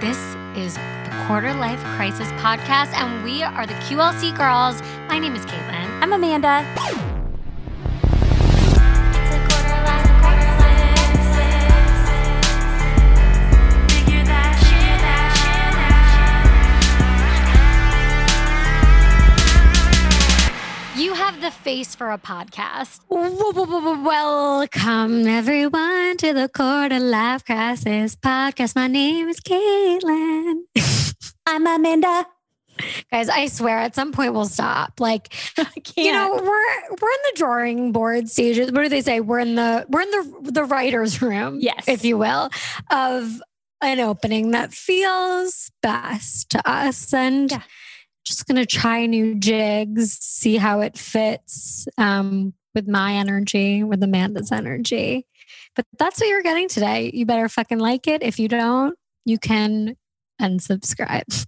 This is the Quarter Life Crisis Podcast, and we are the QLC girls. My name is Caitlin. I'm Amanda. You have the face for a podcast. Welcome, everyone, to the Quarter Life Crisis Podcast. My name is Caitlin. I'm Amanda. Guys, I swear at some point we'll stop. Like, you know, we're in the drawing board stages. What do they say? We're in the writer's room, yes, if you will, of an opening that feels best to us. And just going to try new jigs, see how it fits with my energy, with Amanda's energy. But that's what you're getting today. You better fucking like it. If you don't, you can unsubscribe.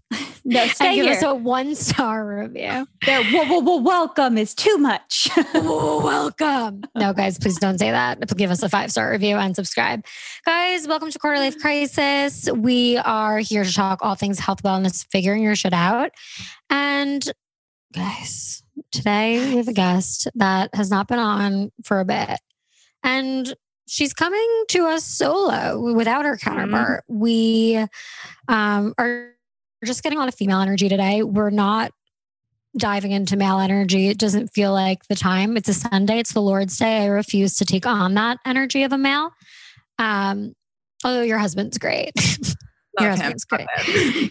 No, stay and give here. us a 1-star review. Welcome is too much. Welcome. No, guys, please don't say that. Give us a 5-star review and subscribe. Guys, welcome to Quarter Life Crisis. We are here to talk all things health, wellness, figuring your shit out. And guys, today we have a guest that has not been on for a bit. And she's coming to us solo without her counterpart. We are just getting a lot of female energy today. We're not diving into male energy. It doesn't feel like the time. It's a Sunday. It's the Lord's Day. I refuse to take on that energy of a male. Although your husband's great. Your husband's great.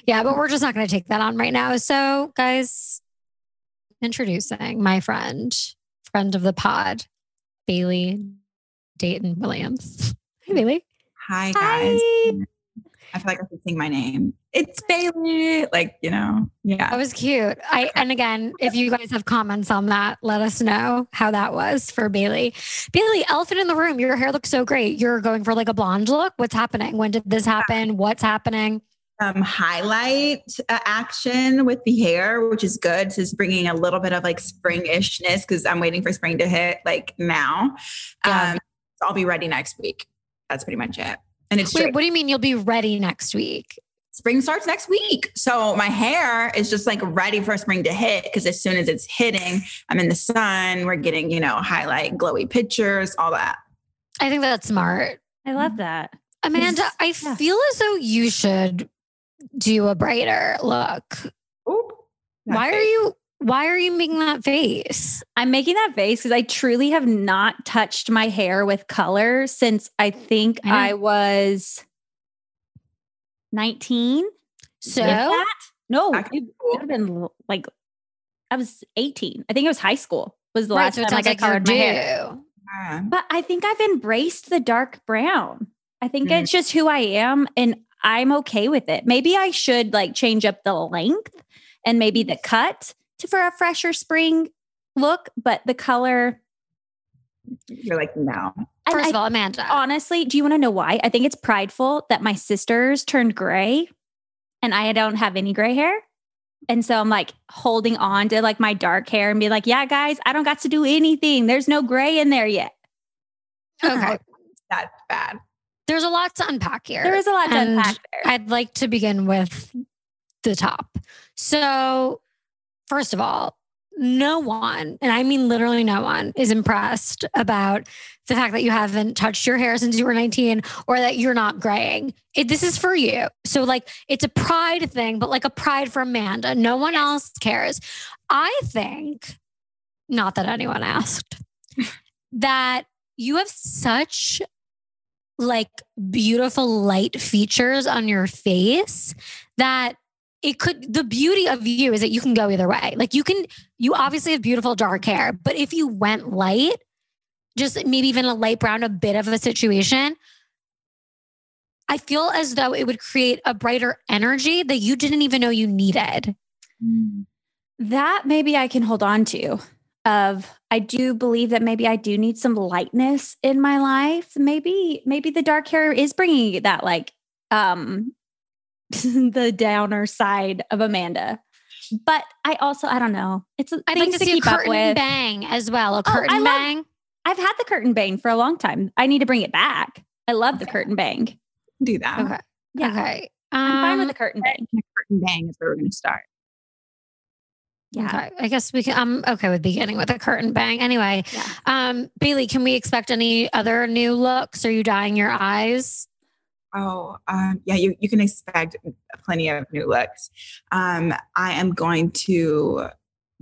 Yeah, but we're just not going to take that on right now. So guys, introducing my friend of the pod, Bailey Dayton Williams. Hey, Bailey. Hi, guys. Hi. I feel like I should sing my name. It's Bailey. Like, you know, yeah. That was cute. And again, if you guys have comments on that, let us know how that was for Bailey. Bailey, elephant in the room. Your hair looks so great. You're going for like a blonde look. What's happening? When did this happen? What's happening? Highlight action with the hair, which is good. This is bringing a little bit of like spring-ishness because I'm waiting for spring to hit like now. Yeah. So I'll be ready next week. That's pretty much it. And it's Wait, what do you mean you'll be ready next week? Spring starts next week. So my hair is just like ready for spring to hit because as soon as it's hitting, I'm in the sun. We're getting, you know, highlight, glowy pictures, all that. I think that's smart. I love that. Amanda, I feel as though you should do a brighter look. Oop, Why are you making that face? I'm making that face because I truly have not touched my hair with color since I think I was 19. So no, That could it be cool. would have been like I was 18. I think it was high school was the right, last so it time sounds I like colored my you're hair. due. Yeah. But I think I've embraced the dark brown. I think it's just who I am and I'm okay with it. Maybe I should like change up the length and maybe the cut for a fresher spring look, but the color. You're like, no. First of all, Amanda. Honestly, do you want to know why? I think it's prideful that my sisters turned gray and I don't have any gray hair. And so I'm like holding on to like my dark hair and be like, yeah, guys, I don't got to do anything. There's no gray in there yet. Okay. That's bad. There's a lot to unpack here. There is a lot to And unpack there. I'd like to begin with the top. So, first of all, no one, and I mean literally no one, is impressed about the fact that you haven't touched your hair since you were 19 or that you're not graying. This is for you. So like it's a pride thing, but like a pride for Amanda. No one else cares. I think, not that anyone asked, that you have such like beautiful light features on your face that the beauty of you is that you can go either way. Like you obviously have beautiful dark hair, but if you went light, just maybe even a light brown, a bit of a situation, I feel as though it would create a brighter energy that you didn't even know you needed. That maybe I can hold on to. I do believe that maybe I do need some lightness in my life. Maybe the dark hair is bringing that like the downer side of Amanda. But I don't know. It's I'd like things to see a keep up curtain with. bang as well. A curtain bang. I've had the curtain bang for a long time. I need to bring it back. I love the curtain bang. Do that. Okay. Yeah. Okay. I'm fine with the curtain bang. The curtain bang is where we're going to start. Yeah. Okay. I guess we can, I'm okay with beginning with a curtain bang. Anyway, Bailey, can we expect any other new looks? Are you dyeing your eyes? Oh, yeah, you can expect plenty of new looks. I am going to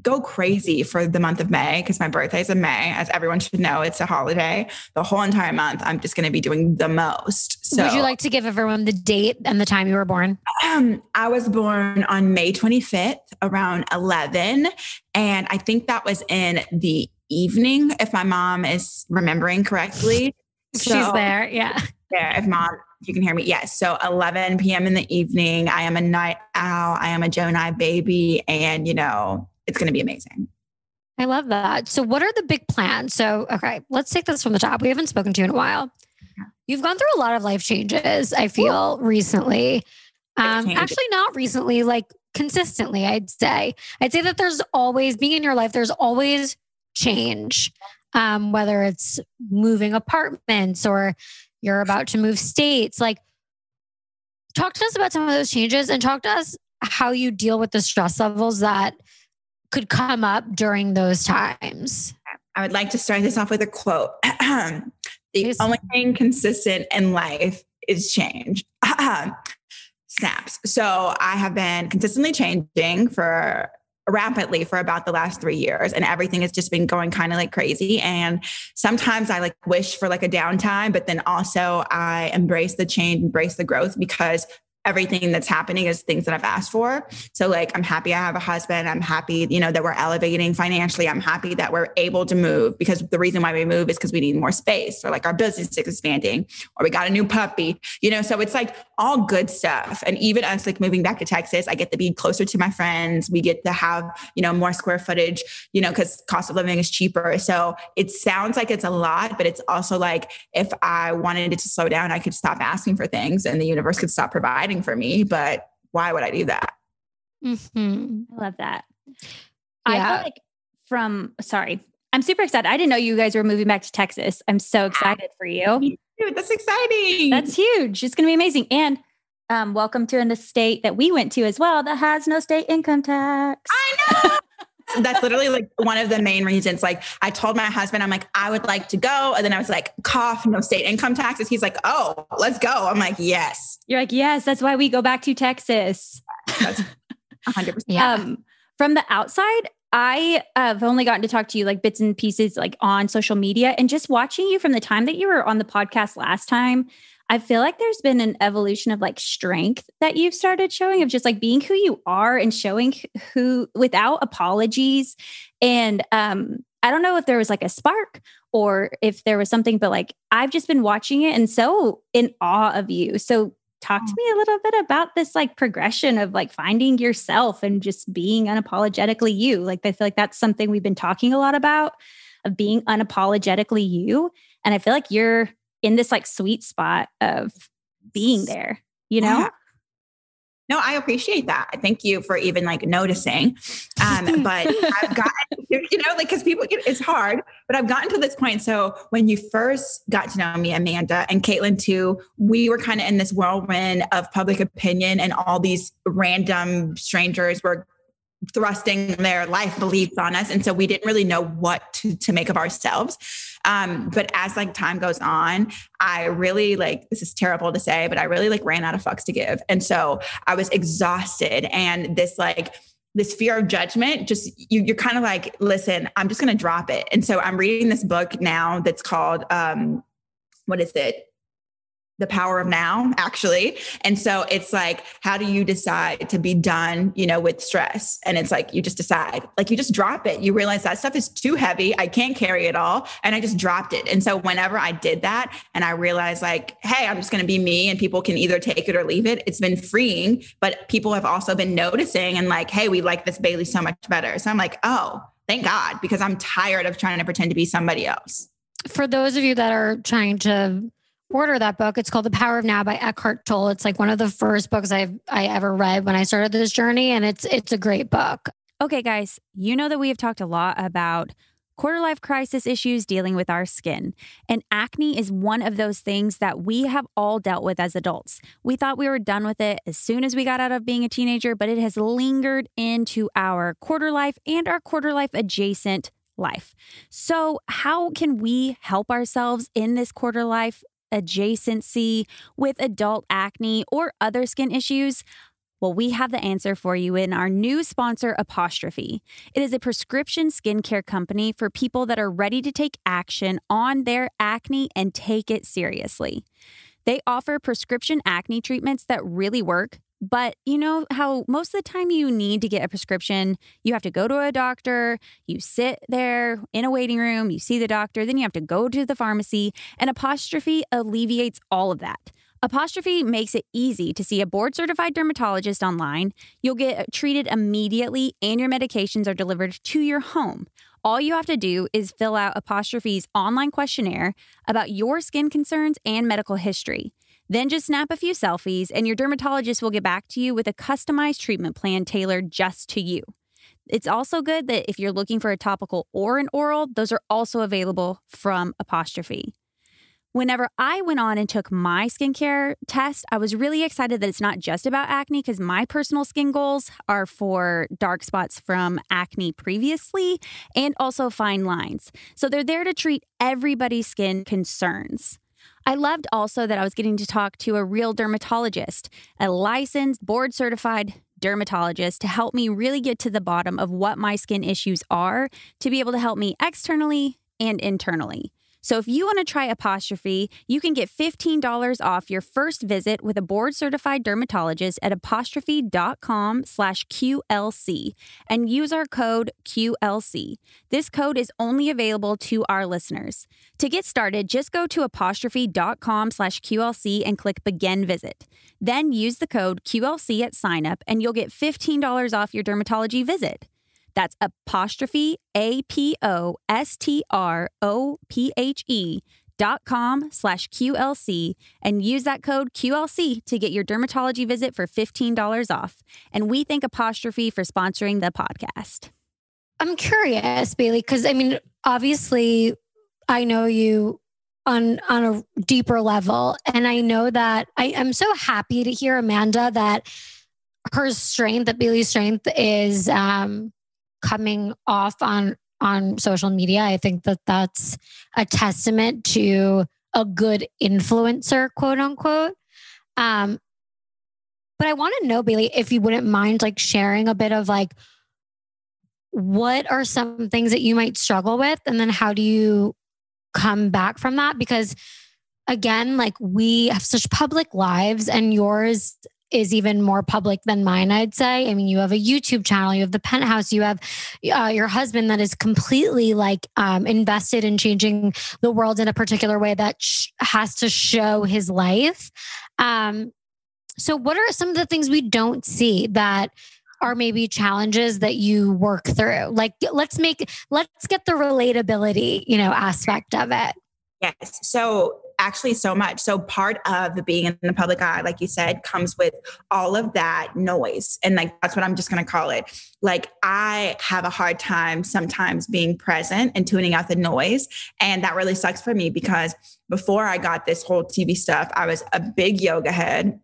go crazy for the month of May because my birthday's in May. As everyone should know, it's a holiday. The whole entire month, I'm just going to be doing the most. So, would you like to give everyone the date and the time you were born? I was born on May 25th around 11. And I think that was in the evening, if my mom is remembering correctly. She's there. Yeah. Yeah. If mom, you can hear me. Yes. So 11 p.m. in the evening, I am a night owl. I am a Jonai baby. And, it's going to be amazing. I love that. So what are the big plans? So, okay, let's take this from the top. We haven't spoken to you in a while. Yeah. You've gone through a lot of life changes, I feel, recently. Actually, not recently, like consistently, I'd say. I'd say that there's always, being in your life, there's always change, whether it's moving apartments or you're about to move states. Like, talk to us about some of those changes and talk to us how you deal with the stress levels that could come up during those times. I would like to start this off with a quote. The only thing consistent in life is change. Snaps. So I have been consistently changing rapidly for about the last 3 years, and everything has just been going kind of like crazy. And sometimes I like wish for like a downtime, but then also I embrace the change, embrace the growth, because everything that's happening is things that I've asked for. So like, I'm happy I have a husband. I'm happy, that we're elevating financially. I'm happy that we're able to move, because the reason why we move is because we need more space, or like our business is expanding, or we got a new puppy, so it's like all good stuff. And even us like moving back to Texas, I get to be closer to my friends. We get to have, more square footage, because cost of living is cheaper. So it sounds like it's a lot, but it's also like, if I wanted it to slow down, I could stop asking for things and the universe could stop providing for me. But why would I do that? Mm-hmm. I love that. Yeah. I feel like I'm super excited. I didn't know you guys were moving back to Texas. I'm so excited for you. Dude, that's exciting. That's huge. It's going to be amazing. And welcome to a state that we went to as well that has no state income tax. I know. That's literally like one of the main reasons. Like, I told my husband, I'm like, I would like to go. And then I was like, cough, no state income taxes. He's like, oh, let's go. I'm like, yes. You're like, yes, that's why we go back to Texas. That's 100%. Yeah. From the outside, I have only gotten to talk to you like bits and pieces, like on social media, and just watching you from the time that you were on the podcast last time. I feel like there's been an evolution of like strength that you've started showing, of just like being who you are and showing who without apologies. And I don't know if there was like a spark or if there was something, but like I've just been watching it and so in awe of you. So talk to me a little bit about this like progression of like finding yourself and just being unapologetically you. Like, I feel like that's something we've been talking a lot about, of being unapologetically you. And I feel like you're in this like sweet spot of being there, Yeah. No, I appreciate that. Thank you for even like noticing. But I've gotten, like, cause people it's hard, but I've gotten to this point. So when you first got to know me, Amanda, and Caitlin too, we were kind of in this whirlwind of public opinion, and all these random strangers were thrusting their life beliefs on us. And so we didn't really know what to make of ourselves. But as like time goes on, I really this is terrible to say, but I really ran out of fucks to give. And so I was exhausted, and this fear of judgment, just you're kind of like, listen, I'm just going to drop it. And so I'm reading this book now that's called, what is it? The Power of Now, actually. And so it's like, how do you decide to be done, with stress? And it's like, you just decide, like, you just drop it. You realize that stuff is too heavy. I can't carry it all. And I just dropped it. And so whenever I did that and I realized like, hey, I'm just going to be me and people can either take it or leave it, it's been freeing. But people have also been noticing and like, hey, we like this Bailey so much better. So I'm like, oh, thank God, because I'm tired of trying to pretend to be somebody else. For those of you that are trying to order that book, it's called The Power of Now by Eckhart Tolle. It's like one of the first books I ever read when I started this journey. And it's a great book. Okay, guys, you know that we have talked a lot about quarter life crisis issues dealing with our skin. And acne is one of those things that we have all dealt with as adults. We thought we were done with it as soon as we got out of being a teenager, but it has lingered into our quarter life and our quarter life adjacent life. So how can we help ourselves in this quarter life adjacency with adult acne or other skin issues? Well, we have the answer for you in our new sponsor, Apostrophe. It is a prescription skincare company for people that are ready to take action on their acne and take it seriously. They offer prescription acne treatments that really work, but you know how most of the time you need to get a prescription, you have to go to a doctor, you sit there in a waiting room, you see the doctor, then you have to go to the pharmacy, and Apostrophe alleviates all of that. Apostrophe makes it easy to see a board-certified dermatologist online. You'll get treated immediately, and your medications are delivered to your home. All you have to do is fill out Apostrophe's online questionnaire about your skin concerns and medical history. Then just snap a few selfies, and your dermatologist will get back to you with a customized treatment plan tailored just to you. It's also good that if you're looking for a topical or an oral, those are also available from Apostrophe. Whenever I went on and took my skincare test, I was really excited that it's not just about acne because my personal skin goals are for dark spots from acne previously and also fine lines. So they're there to treat everybody's skin concerns. I loved also that I was getting to talk to a real dermatologist, a licensed, board-certified dermatologist to help me really get to the bottom of what my skin issues are to be able to help me externally and internally. So if you want to try Apostrophe, you can get $15 off your first visit with a board-certified dermatologist at apostrophe.com/QLC and use our code QLC. This code is only available to our listeners. To get started, just go to apostrophe.com/QLC and click Begin Visit. Then use the code QLC at sign up and you'll get $15 off your dermatology visit. That's apostrophe, apostrophe.com/QLC and use that code QLC to get your dermatology visit for $15 off. And we thank Apostrophe for sponsoring the podcast. I'm curious, Bailey, because I mean, obviously I know you on a deeper level. And I know that I'm so happy to hear, Amanda, that her strength, that Bailey's strength is, coming off on social media. I think that that's a testament to a good influencer, quote unquote. But I want to know, Bailey, if you wouldn't mind like sharing a bit of like, what are some things that you might struggle with? And then how do you come back from that? Because again, like we have such public lives and yours is even more public than mine, I'd say. I mean, you have a YouTube channel, you have the Penthouse, you have your husband that is completely like invested in changing the world in a particular way that has to show his life. So what are some of the things we don't see that are maybe challenges that you work through? Like, let's get the relatability, aspect of it. Yes. So actually so much. So part of being in the public eye, like you said, comes with all of that noise. And like, that's what I'm just going to call it. Like I have a hard time sometimes being present and tuning out the noise. And that really sucks for me because before I got this whole TV stuff, I was a big yoga head.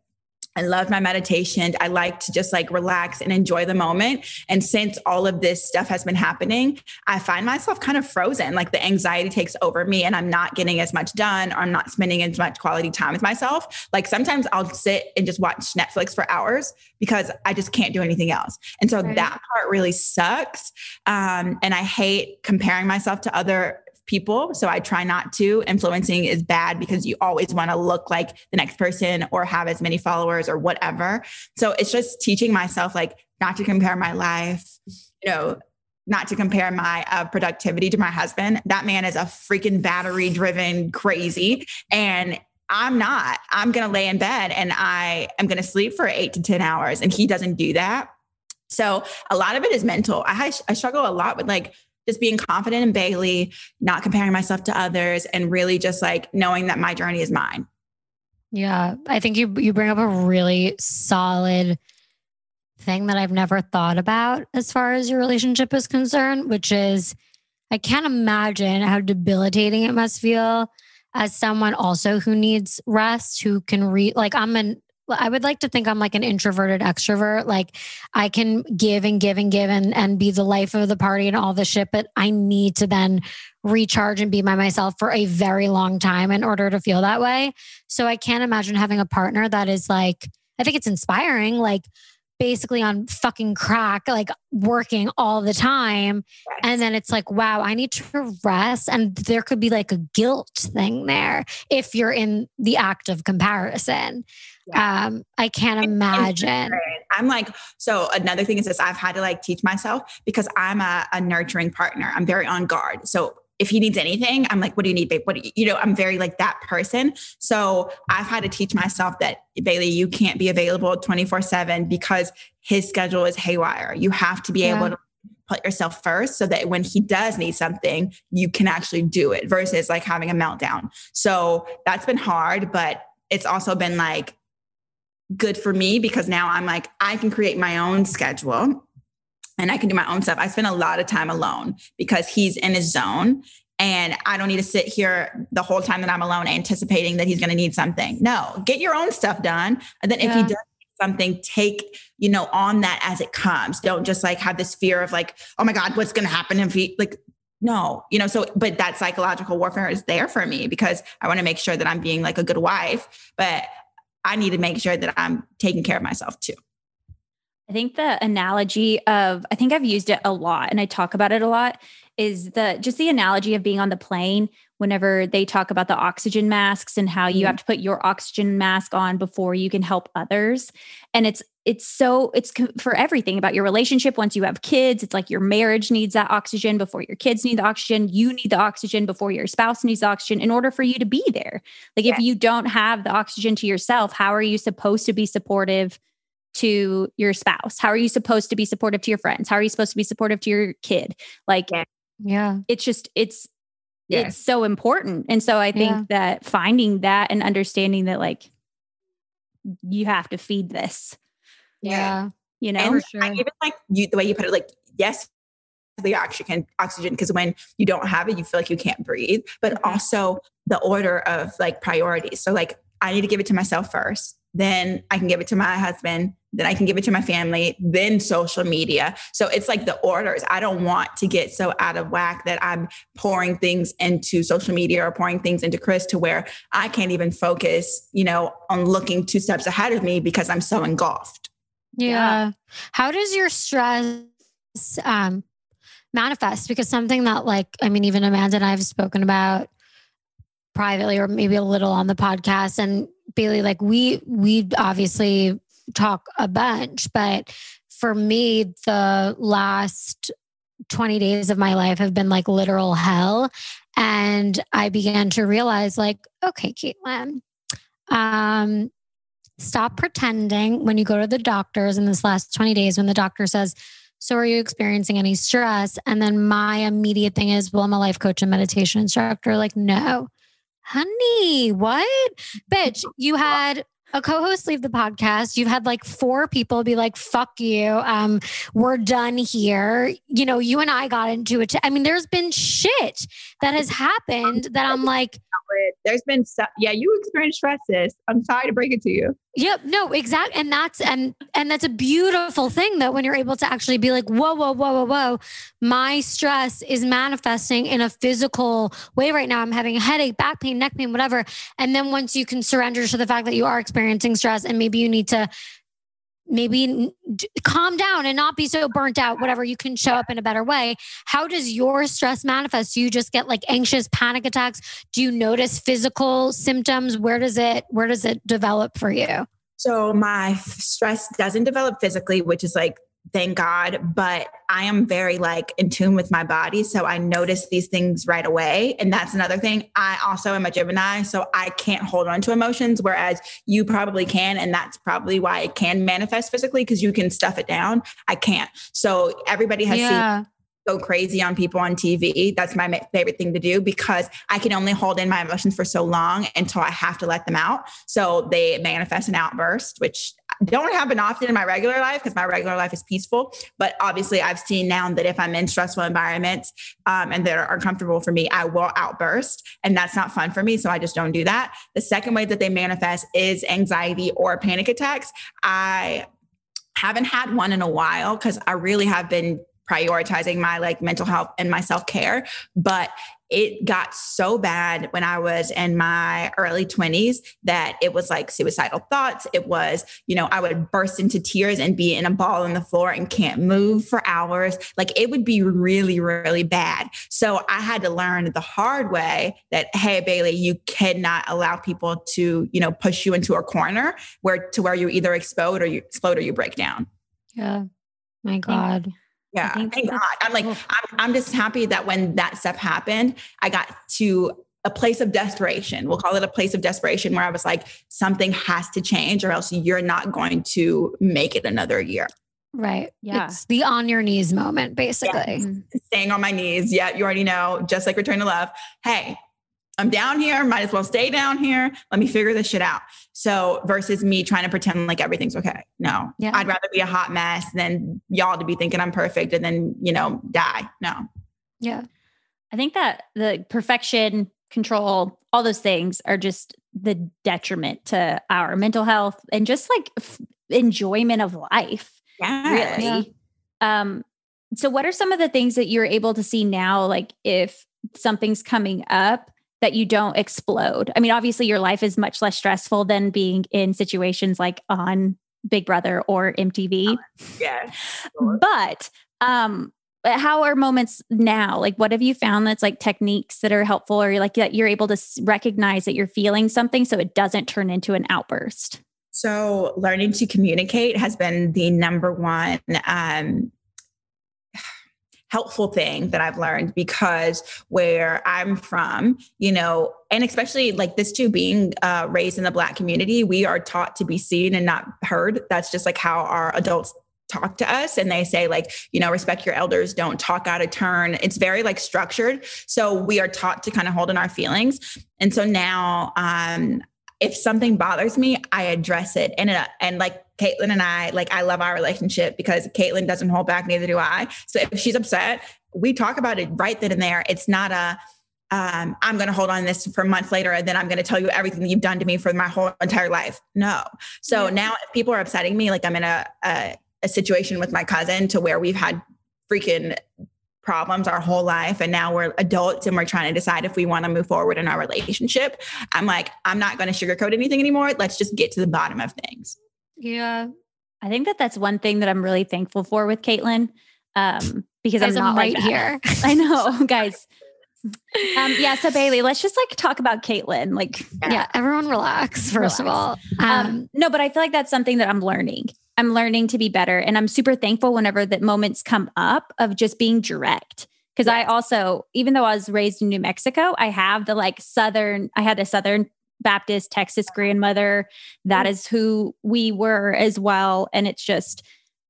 I love my meditation. I like to just like relax and enjoy the moment. And since all of this stuff has been happening, I find myself kind of frozen. Like the anxiety takes over me and I'm not getting as much done or I'm not spending as much quality time with myself. Like sometimes I'll sit and just watch Netflix for hours because I just can't do anything else. And so that part really sucks. And I hate comparing myself to other people. So I try not to. Influencing is bad because you always want to look like the next person or have as many followers or whatever. So it's just teaching myself like not to compare my life, not to compare my productivity to my husband. That man is a freaking battery driven crazy. And I'm not. I'm going to lay in bed and I am going to sleep for 8 to 10 hours. And he doesn't do that. So a lot of it is mental. I struggle a lot with like just being confident in Bailey, not comparing myself to others, and really just like knowing that my journey is mine. Yeah. I think you bring up a really solid thing that I've never thought about as far as your relationship is concerned, which is I can't imagine how debilitating it must feel as someone also who needs rest, who can I would like to think I'm like an introverted extrovert. Like I can give and give and give and be the life of the party and all the shit, but I need to then recharge and be by myself for a very long time in order to feel that way. So I can't imagine having a partner that is like, I think it's inspiring, like basically on fucking crack, like working all the time. Yes. And then it's like, wow, I need to rest. And there could be like a guilt thing there if you're in the act of comparison. Yeah. I can't imagine. I'm like, so another thing is this, I've had to like teach myself because I'm a nurturing partner. I'm very on guard. So if he needs anything, I'm like, what do you need, babe? I'm very like that person. So I've had to teach myself that, Bailey, you can't be available 24/7 because his schedule is haywire. You have to be able to put yourself first so that when he does need something, you can actually do it versus like having a meltdown. So that's been hard, but it's also been like good for me because now I'm like, I can create my own schedule. And I can do my own stuff. I spend a lot of time alone because he's in his zone and I don't need to sit here the whole time that I'm alone anticipating that he's going to need something. No, get your own stuff done. And then if he does need something, take, on that as it comes. Don't just like have this fear of like, oh my God, what's going to happen if he no, but that psychological warfare is there for me because I want to make sure that I'm being like a good wife, but I need to make sure that I'm taking care of myself too. I think the analogy of, I think I've used it a lot and I talk about it a lot, is the analogy of being on the plane whenever they talk about the oxygen masks and how you have to put your oxygen mask on before you can help others. And it's for everything about your relationship. Once you have kids, it's like your marriage needs that oxygen before your kids need the oxygen. You need the oxygen before your spouse needs the oxygen in order for you to be there. Like if you don't have the oxygen to yourself, how are you supposed to be supportive to your spouse? How are you supposed to be supportive to your friends? How are you supposed to be supportive to your kid? Like, it's just, it's so important. And so I think that finding that and understanding that like, you have to feed this. Yeah. And sure. I even like the way you put it, like, yes, the oxygen, because when you don't have it, you feel like you can't breathe, but also the order of like priorities. So like, I need to give it to myself first. Then I can give it to my husband. Then I can give it to my family, then social media. So it's like the orders. I don't want to get so out of whack that I'm pouring things into social media or pouring things into Chris to where I can't even focus, on looking 2 steps ahead of me because I'm so engulfed. Yeah. How does your stress manifest? Because something that even Amanda and I have spoken about privately or maybe a little on the podcast, and Bailey, like we obviously talk a bunch, but for me, the last 20 days of my life have been like literal hell. And I began to realize like, okay, Caitlin, stop pretending when you go to the doctors in this last 20 days, when the doctor says, so are you experiencing any stress? And then my immediate thing is, well, I'm a life coach and meditation instructor. Like, no, honey, what? Bitch, you had a co-host leave the podcast. You've had like 4 people be like, fuck you. We're done here. You and I got into it. There's been shit that has happened that I'm like, there's been stuff. Yeah, you experienced stress, sis. I'm sorry to break it to you. Yep. No, exactly. And that's a beautiful thing though, when you're able to actually be like, whoa. My stress is manifesting in a physical way right now. I'm having a headache, back pain, neck pain, whatever. And then once you can surrender to the fact that you are experiencing stress and maybe you need to calm down and not be so burnt out, whatever, you can show up in a better way. How does your stress manifest? Do you just get like anxious panic attacks? Do you notice physical symptoms? Where does it develop for you? So my stress doesn't develop physically, which is like, thank God, but I am very like in tune with my body. So I notice these things right away. And that's another thing. I also am a Gemini, so I can't hold on to emotions, whereas you probably can. And that's probably why it can manifest physically, because you can stuff it down. I can't. So everybody has seen go crazy on people on TV. That's my favorite thing to do because I can only hold in my emotions for so long until I have to let them out. So they manifest an outburst, which don't happen often in my regular life because my regular life is peaceful. But obviously I've seen now that if I'm in stressful environments and that are uncomfortable for me, I will outburst. And that's not fun for me. So I just don't do that. The second way that they manifest is anxiety or panic attacks. I haven't had one in a while because I really have been prioritizing my like mental health and my self-care. But it got so bad when I was in my early 20s that it was like suicidal thoughts. It was, I would burst into tears and be in a ball on the floor and can't move for hours. Like it would be really, really bad. So I had to learn the hard way that, hey, Bailey, you cannot allow people to, push you into a corner where you either explode or you break down. Yeah. My God. Yeah. Thank God. I'm just happy that when that stuff happened, I got to a place of desperation. We'll call it a place of desperation where I was like, something has to change or else you're not going to make it another year. Right. Yeah. It's the on your knees moment, basically. Yeah. Staying on my knees. Yeah. You already know, just like Return to Love. Hey, I'm down here. Might as well stay down here. Let me figure this shit out. So versus me trying to pretend like everything's okay. No, I'd rather be a hot mess than y'all to be thinking I'm perfect and then, die. No. Yeah. I think that the perfection, control, all those things are just the detriment to our mental health and just like enjoyment of life. Yeah. Really. Yeah. So what are some of the things that you're able to see now? Like if something's coming up, that you don't explode. I mean, obviously your life is much less stressful than being in situations like on Big Brother or MTV. Yeah. Sure. But how are moments now? Like, what have you found that's like techniques that are helpful or like that you're able to recognize that you're feeling something so it doesn't turn into an outburst? So learning to communicate has been the number one helpful thing that I've learned because where I'm from, and especially like this too, being raised in the Black community, we are taught to be seen and not heard. That's just like how our adults talk to us. And they say like, respect your elders, don't talk out of turn. It's very like structured. So we are taught to kind of hold in our feelings. And so now, if something bothers me, I address it. And like Caitlin and I love our relationship because Caitlin doesn't hold back, neither do I. So if she's upset, we talk about it right then and there. It's not I'm going to hold on to this for months later, and then I'm going to tell you everything that you've done to me for my whole entire life. No. So now if people are upsetting me, like I'm in a situation with my cousin to where we've had freaking problems our whole life. And now we're adults and we're trying to decide if we want to move forward in our relationship. I'm like, I'm not going to sugarcoat anything anymore. Let's just get to the bottom of things. Yeah. I think that's one thing that I'm really thankful for with Caitlin. Because I'm not right like here. I know, guys. So Bailey, let's just like talk about Caitlin. Like, everyone relax, first of all. No, but I feel like that's something that I'm learning. I'm learning to be better. And I'm super thankful whenever that moments come up of just being direct. Because I also, even though I was raised in New Mexico, I have the like I had a Southern Baptist Texas grandmother. That is who we were as well. And it's just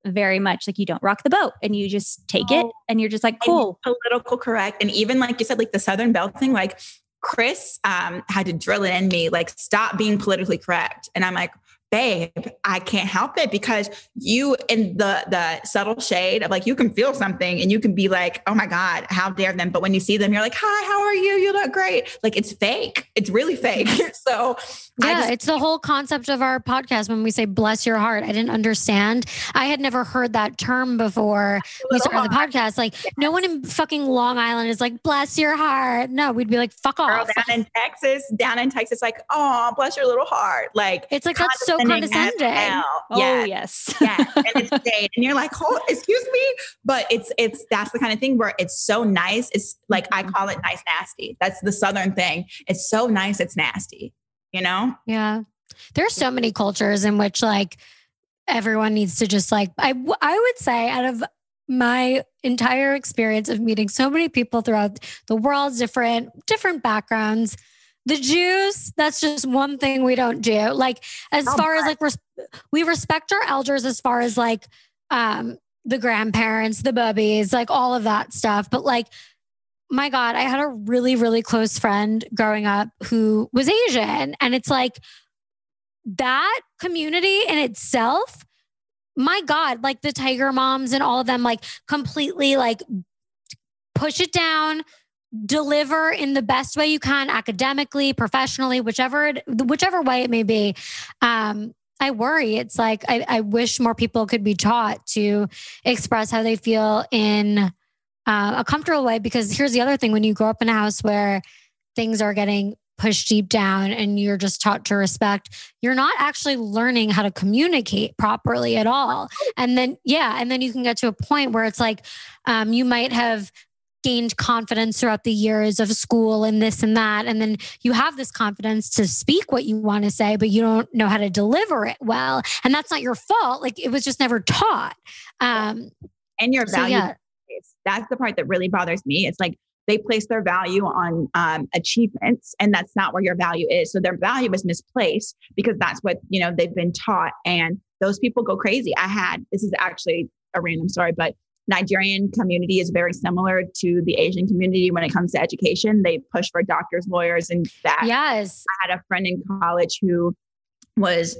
very much like you don't rock the boat and you just take it and you're just like, cool. Political correct. And even like you said, like the Southern Belle thing, like Chris had to drill it in me, like stop being politically correct. And I'm like, babe, I can't help it because you in the subtle shade of like, you can feel something and you can be like, oh my God, how dare them. But when you see them, you're like, hi, how are you? You look great. Like it's fake. It's really fake. So it's the whole concept of our podcast. When we say bless your heart, I didn't understand. I had never heard that term before we started the podcast. Like no one in fucking Long Island is like, bless your heart. No, we'd be like, fuck off. Girl, down in Texas, like, oh, bless your little heart. Like it's like, that's so condescending. Oh yes. Yeah. And it's shade. And you're like, oh, excuse me. But that's the kind of thing where it's so nice. It's like, I call it nice, nasty. That's the Southern thing. It's so nice. It's nasty, Yeah. There's so many cultures in which like everyone needs to just like, I would say out of my entire experience of meeting so many people throughout the world, different backgrounds, the Jews, that's just one thing we don't do. Like as far as like, we respect our elders as far as like, the grandparents, the bubbies, like all of that stuff. But like, my God, I had a really, really close friend growing up who was Asian. And it's like that community in itself, my God, like the Tiger Moms and all of them, like completely like push it down, deliver in the best way you can, academically, professionally, whichever way it may be. I worry. It's like, I wish more people could be taught to express how they feel in a comfortable way, because here's the other thing. When you grow up in a house where things are getting pushed deep down and you're just taught to respect, you're not actually learning how to communicate properly at all. And then you can get to a point where it's like, you might have gained confidence throughout the years of school and this and that. And then you have this confidence to speak what you want to say, but you don't know how to deliver it well. And that's not your fault. Like, it was just never taught. And your value. That's the part that really bothers me. It's like they place their value on achievements, and that's not where your value is. So their value is misplaced because that's what, they've been taught. And those people go crazy. This is actually a random story, but Nigerian community is very similar to the Asian community when it comes to education. They push for doctors, lawyers, and that. Yes. I had a friend in college who was,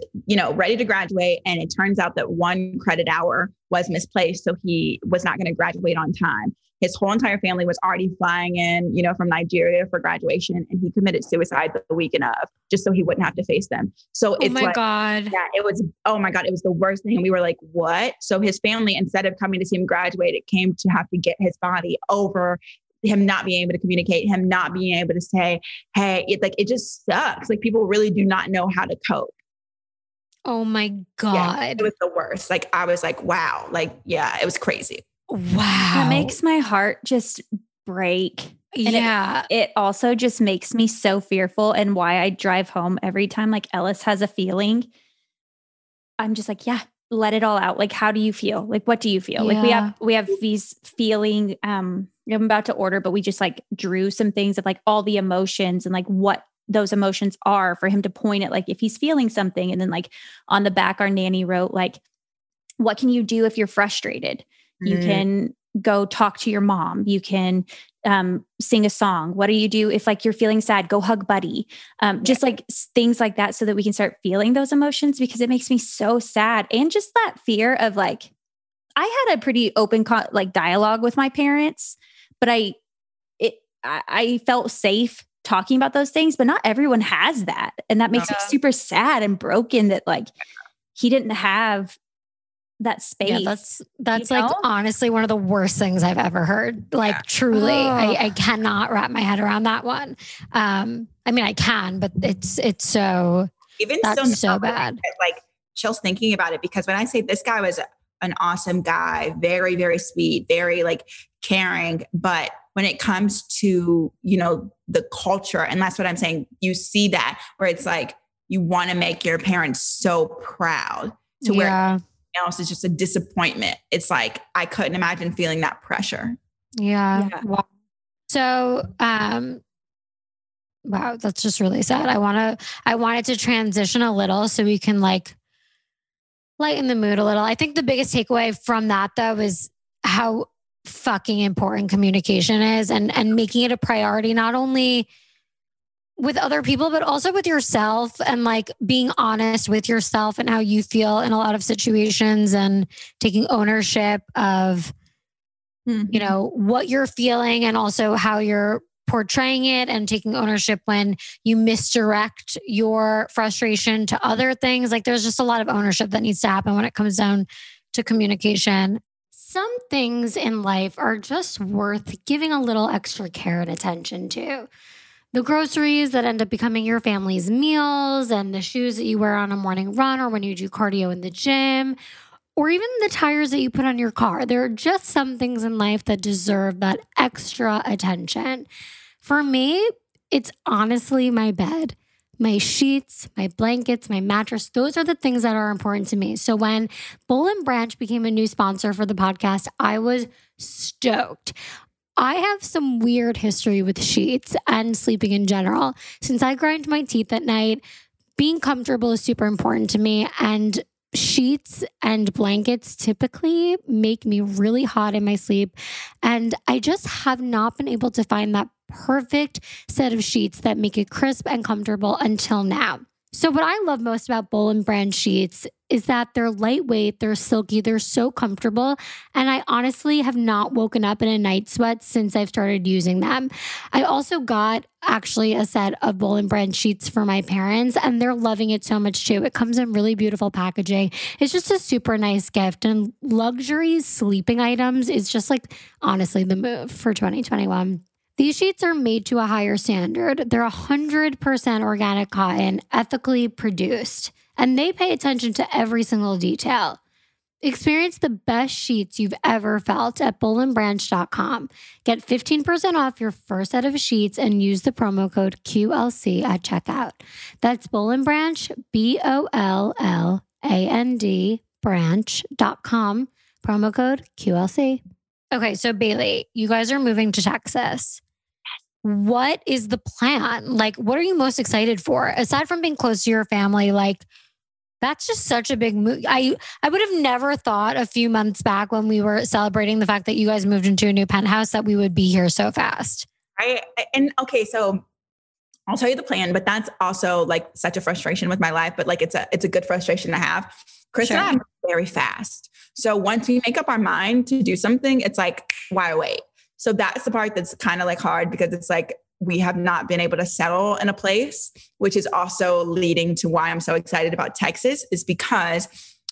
ready to graduate. And it turns out that 1 credit hour was misplaced. So he was not going to graduate on time. His whole entire family was already flying in, from Nigeria for graduation. And he committed suicide the weekend of, just so he wouldn't have to face them. So it's God. Yeah, it was, oh my God, it was the worst thing. And we were like, what? So his family, instead of coming to see him graduate, it came to have to get his body over him not being able to communicate, him not being able to say, hey, it just sucks. Like, people really do not know how to cope. Oh my God. Yeah, it was the worst. Like, I was like, wow. Like, yeah, it was crazy. Wow. That makes my heart just break. And it also just makes me so fearful, and why I drive home every time like Ellis has a feeling. I'm just like, yeah, let it all out. Like, how do you feel? Like, what do you feel? Yeah. Like we have these feeling, I'm about to order, but we just like drew some things of like all the emotions and like what those emotions are for him to point at, like if he's feeling something. And then like on the back, our nanny wrote like, what can you do if you're frustrated? You can go talk to your mom. You can sing a song. What do you do if like you're feeling sad? Go hug buddy. Just like things like that, so that we can start feeling those emotions, because it makes me so sad. And just that fear of like, I had a pretty open dialogue with my parents, but I felt safe talking about those things, but not everyone has that. And that makes me super sad and broken that like he didn't have that space. Yeah, that's like honestly one of the worst things I've ever heard. Like truly, I cannot wrap my head around that one. I mean, I can, but it's so, even that's so bad. Like chills thinking about it, because when I say this guy was an awesome guy, very, very sweet, very like caring, but when it comes to, the culture, and that's what I'm saying, you see that where it's like, you want to make your parents so proud to where else is just a disappointment. It's like, I couldn't imagine feeling that pressure. Yeah. Wow. So, wow, that's just really sad. I wanted to transition a little so we can like lighten the mood a little. I think the biggest takeaway from that though is how fucking important communication is, and making it a priority, not only with other people, but also with yourself, and like being honest with yourself and how you feel in a lot of situations, and taking ownership of, what you're feeling, and also how you're portraying it, and taking ownership when you misdirect your frustration to other things. Like, there's just a lot of ownership that needs to happen when it comes down to communication. Some things in life are just worth giving a little extra care and attention to. The groceries that end up becoming your family's meals, and the shoes that you wear on a morning run or when you do cardio in the gym, or even the tires that you put on your car. There are just some things in life that deserve that extra attention. For me, it's honestly my bed, my sheets, my blankets, my mattress. Those are the things that are important to me. So when Boll & Branch became a new sponsor for the podcast, I was stoked. I have some weird history with sheets and sleeping in general. Since I grind my teeth at night, being comfortable is super important to me. And sheets and blankets typically make me really hot in my sleep. And I just have not been able to find that perfect set of sheets that make it crisp and comfortable until now. So what I love most about Boll and Branch sheets is that they're lightweight, they're silky, they're so comfortable. And I honestly have not woken up in a night sweat since I've started using them. I also got actually a set of Boll and Branch sheets for my parents, and they're loving it so much too. It comes in really beautiful packaging. It's just a super nice gift. And luxury sleeping items is just like honestly the move for 2021. These sheets are made to a higher standard. They're 100% organic cotton, ethically produced, and they pay attention to every single detail. Experience the best sheets you've ever felt at bollandbranch.com. Get 15% off your first set of sheets and use the promo code QLC at checkout. That's Boll and Branch, BOLLAND branch.com, promo code QLC. Okay, so Bailey, you guys are moving to Texas. What is the plan? Like, what are you most excited for? Aside from being close to your family, like, that's just such a big move. I would have never thought a few months back when we were celebrating the fact that you guys moved into a new penthouse that we would be here so fast. And okay, so I'll tell you the plan, but that's also like such a frustration with my life, but like it's a good frustration to have. Chris and I are very fast. So once we make up our mind to do something, it's like, why wait? So that's the part that's kind of like hard because it's like, we have not been able to settle in a place, which is also leading to why I'm so excited about Texas, is because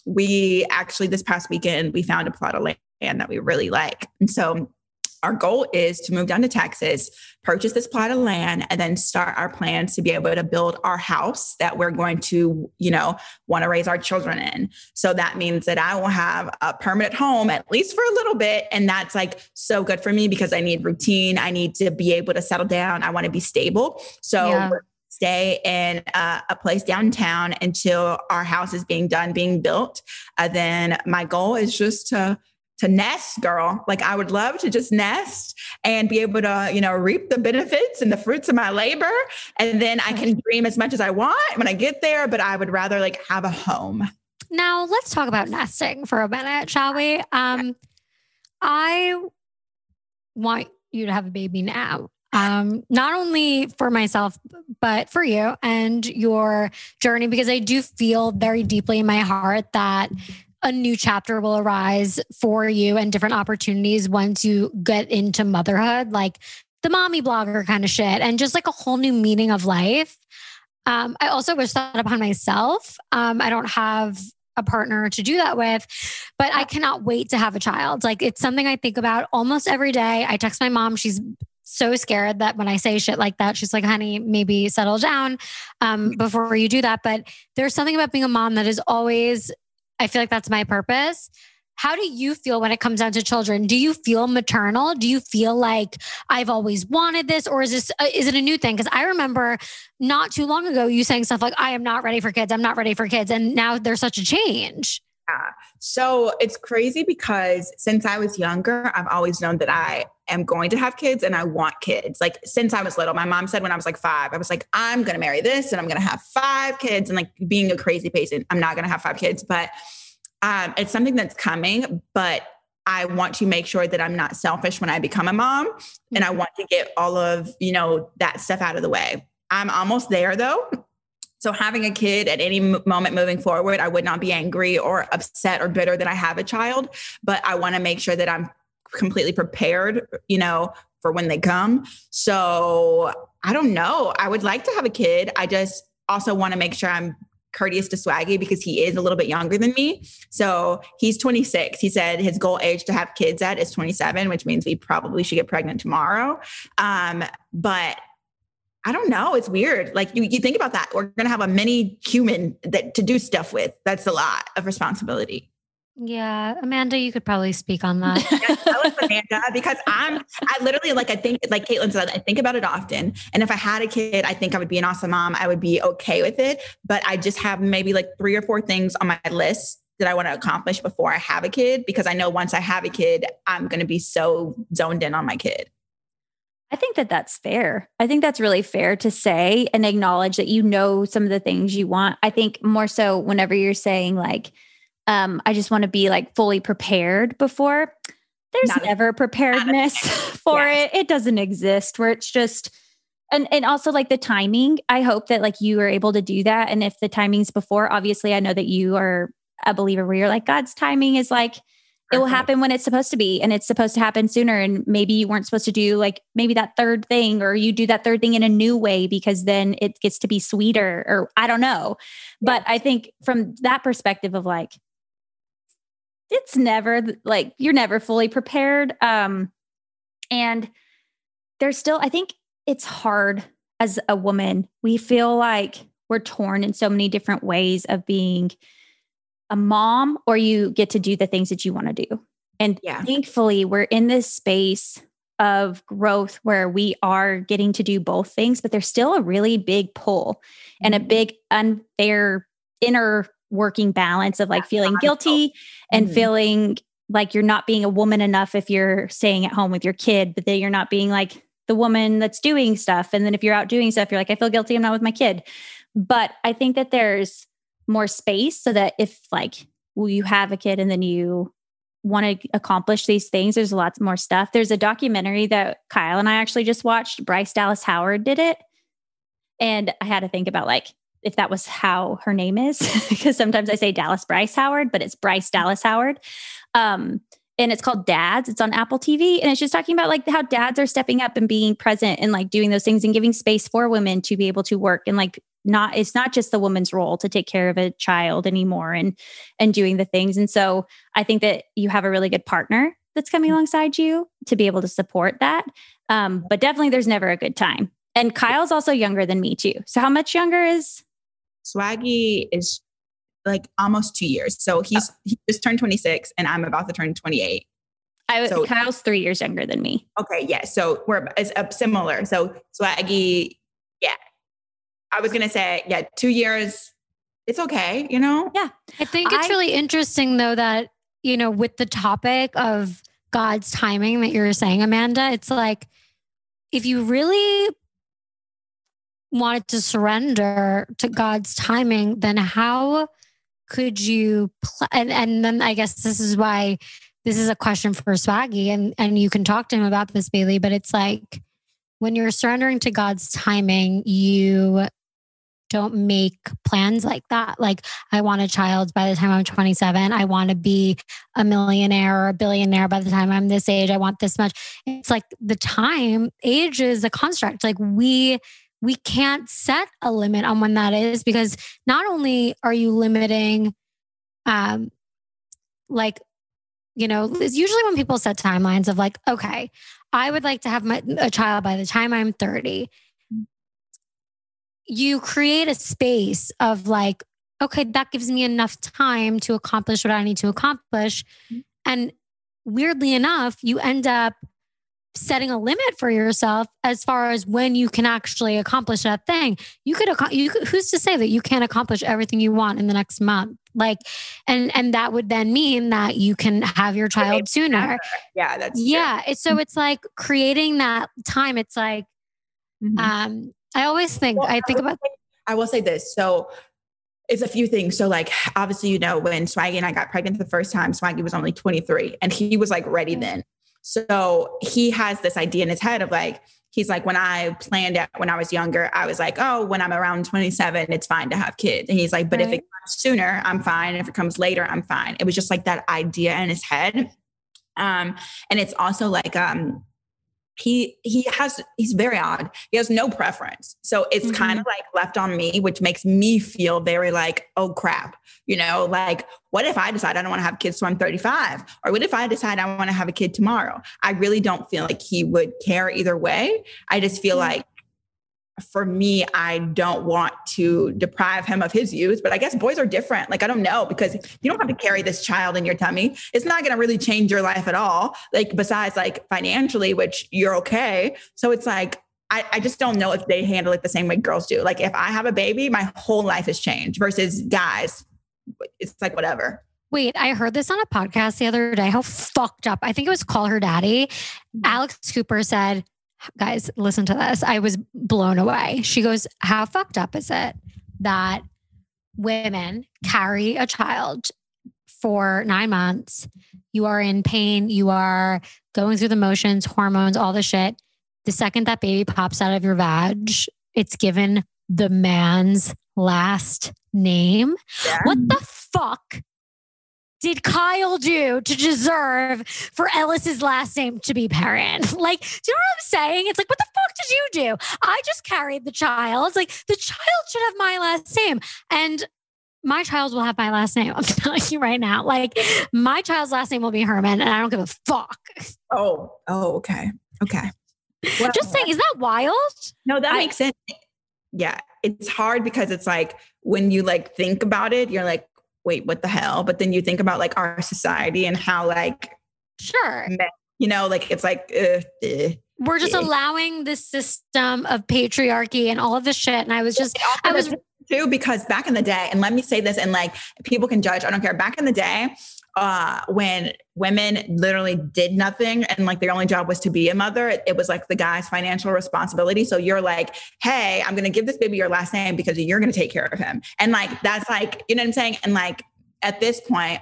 we actually this past weekend, we found a plot of land that we really like. And so our goal is to move down to Texas, purchase this plot of land, and then start our plans to be able to build our house that we're going to, want to raise our children in. So that means that I will have a permanent home, at least for a little bit. And that's like so good for me because I need routine. I need to be able to settle down. I want to be stable. So stay in a place downtown until our house is being built. Then my goal is just to nest, girl. Like I would love to just nest and be able to, reap the benefits and the fruits of my labor. And then I can dream as much as I want when I get there, but I would rather like have a home. Now let's talk about nesting for a minute, shall we? I want you to have a baby now. Not only for myself, but for you and your journey, because I do feel very deeply in my heart that a new chapter will arise for you and different opportunities once you get into motherhood, like the mommy blogger kind of shit, and just like a whole new meaning of life. I also wish that upon myself. I don't have a partner to do that with, but I cannot wait to have a child. Like it's something I think about almost every day. I text my mom. She's so scared that when I say shit like that, she's like, honey, maybe settle down before you do that. But there's something about being a mom that is always, I feel like that's my purpose. How do you feel when it comes down to children? Do you feel maternal? Do you feel like I've always wanted this, or is it a new thing? Because I remember not too long ago you saying stuff like, I am not ready for kids. I'm not ready for kids. And now there's such a change. Yeah. So it's crazy because since I was younger, I've always known that I am going to have kids and I want kids. Like since I was little, my mom said when I was like 5, I was like, I'm going to marry this and I'm going to have 5 kids. And like being a crazy patient, I'm not going to have 5 kids, but it's something that's coming, but I want to make sure that I'm not selfish when I become a mom. And I want to get all of, that stuff out of the way. I'm almost there though. So having a kid at any moment moving forward, I would not be angry or upset or bitter that I have a child, but I want to make sure that I'm completely prepared, for when they come. So I don't know. I would like to have a kid. I just also want to make sure I'm courteous to Swaggy because he is a little bit younger than me. So he's 26. He said his goal age to have kids at is 27, which means we probably should get pregnant tomorrow. But I don't know. It's weird. Like you think about that. We're going to have a mini human to do stuff with. That's a lot of responsibility. Yeah. Amanda, you could probably speak on that. Yes, tell us, Amanda, because I literally, I think, like Caitlin said, I think about it often. And if I had a kid, I think I would be an awesome mom. I would be okay with it. But I just have maybe like 3 or 4 things on my list that I want to accomplish before I have a kid, because I know once I have a kid, I'm going to be so zoned in on my kid. I think that that's fair. I think that's really fair to say and acknowledge that some of the things you want. I think more so whenever you're saying like, I just want to be like fully prepared before. There's never preparedness for it. It doesn't exist where it's just, and also like the timing. I hope that like you are able to do that. And if the timing's before, obviously I know that you are a believer where you're like, God's timing is like, it will happen when it's supposed to be, and it's supposed to happen sooner. And maybe you weren't supposed to do like maybe that third thing, or you do that third thing in a new way because then it gets to be sweeter, or I don't know. But I think from that perspective of like, it's never like, you're never fully prepared. And there's still, I think it's hard as a woman. We feel like we're torn in so many different ways of being a mom, or you get to do the things that you want to do. And thankfully we're in this space of growth where we are getting to do both things, but there's still a really big pull and a big unfair inner working balance of like feeling guilty and feeling like you're not being a woman enough if you're staying at home with your kid, but then you're not being like the woman that's doing stuff. And then if you're out doing stuff, you're like, I feel guilty, I'm not with my kid. But I think that there's more space so that if like, well, you have a kid and then you want to accomplish these things, there's lots more stuff. There's a documentary that Kyle and I actually just watched. Bryce Dallas Howard did it. And I had to think about like, if that was how her name is, because sometimes I say Dallas Bryce Howard, but it's Bryce Dallas Howard. And it's called Dads. It's on Apple TV. And it's just talking about like how dads are stepping up and being present and like doing those things and giving space for women to be able to work. And like, it's not just the woman's role to take care of a child anymore and doing the things. And so I think that you have a really good partner that's coming alongside you to be able to support that. But definitely there's never a good time. And Kyle's also younger than me too. So how much younger is? Swaggy is like almost 2 years. So he just turned 26 and I'm about to turn 28. Kyle's 3 years younger than me. Okay. Yeah. So it's similar. So Swaggy, I was going to say, 2 years, it's okay, you know? Yeah. I think it's really interesting though that, you know, with the topic of God's timing that you're saying, Amanda, it's like, if you really wanted to surrender to God's timing, then how could you, and then I guess this is why this is a question for Swaggy and you can talk to him about this, Bailey, but it's like, when you're surrendering to God's timing, you don't make plans like that. Like, I want a child by the time I'm 27. I want to be a millionaire or a billionaire by the time I'm this age. I want this much. It's like age is a construct. Like we can't set a limit on when that is, because not only are you limiting, like, you know, it's usually when people set timelines of like, okay, I would like to have a child by the time I'm 30. You create a space of like, okay, that gives me enough time to accomplish what I need to accomplish. And weirdly enough, you end up setting a limit for yourself as far as when you can actually accomplish that thing. You could, who's to say that you can't accomplish everything you want in the next month? Like, and that would then mean that you can have your child sooner. Yeah, that's true. It's like creating that time. It's like, I always think, I will say this. So it's a few things. So like, obviously, you know, when Swaggy and I got pregnant the first time, Swaggy was only 23 and he was like ready then. So he has this idea in his head of like, he's like, when I planned it when I was younger, I was like, oh, when I'm around 27, it's fine to have kids. And he's like, but if it comes sooner, I'm fine. If it comes later, I'm fine. It was just like that idea in his head. And it's also like, he's very odd. He has no preference. So it's kind of like left on me, which makes me feel very like, oh crap, you know, like what if I decide I don't want to have kids till I'm 35? Or what if I decide I want to have a kid tomorrow? I really don't feel like he would care either way. I just feel like for me, I don't want to deprive him of his youth, but I guess boys are different. Like, I don't know, because you don't have to carry this child in your tummy. It's not going to really change your life at all. Like, besides like financially, which you're okay. So it's like, I just don't know if they handle it the same way girls do. Like, if I have a baby, my whole life has changed versus guys. It's like, whatever. Wait, I heard this on a podcast the other day. How fucked up. I think it was Call Her Daddy. Alex Cooper said, guys, listen to this. I was blown away. She goes, how fucked up is it that women carry a child for 9 months. You are in pain. You are going through the motions, hormones, all the shit. The second that baby pops out of your vag, it's given the man's last name. Yeah. What the fuck did Kyle do to deserve for Ellis's last name to be Perrin? Like, do you know what I'm saying? It's like, what the fuck did you do? I just carried the child. It's like, the child should have my last name. And my child will have my last name. I'm telling you right now. Like, my child's last name will be Herman, and I don't give a fuck. Oh, okay. Okay. Well, just saying, is that wild? No, that makes sense. Yeah. It's hard because it's like, when you like think about it, you're like, wait, what the hell? But then you think about like our society and how like, sure, you know, like it's like, we're just allowing this system of patriarchy and all of this shit. And I was too, because back in the day, and let me say this, and like people can judge, I don't care. Back in the day, when women literally did nothing and like their only job was to be a mother, it was like the guy's financial responsibility. So you're like, hey, I'm going to give this baby your last name because you're going to take care of him. And like, that's like, you know what I'm saying? And like, at this point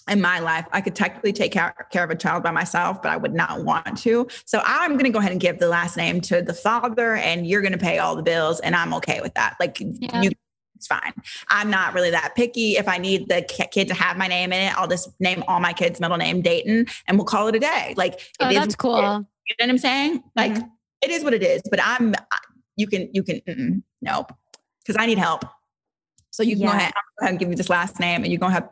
in my life, I could technically take care of a child by myself, but I would not want to. So I'm going to go ahead and give the last name to the father, and you're going to pay all the bills. And I'm okay with that. Like, it's fine. I'm not really that picky. If I need the kid to have my name in it, I'll just name all my kids' middle name Dayton, and we'll call it a day. Like, that's cool. You know what I'm saying? Like, it is what it is. But you can, nope, because I need help. So you can go ahead and give me this last name, and you're going to have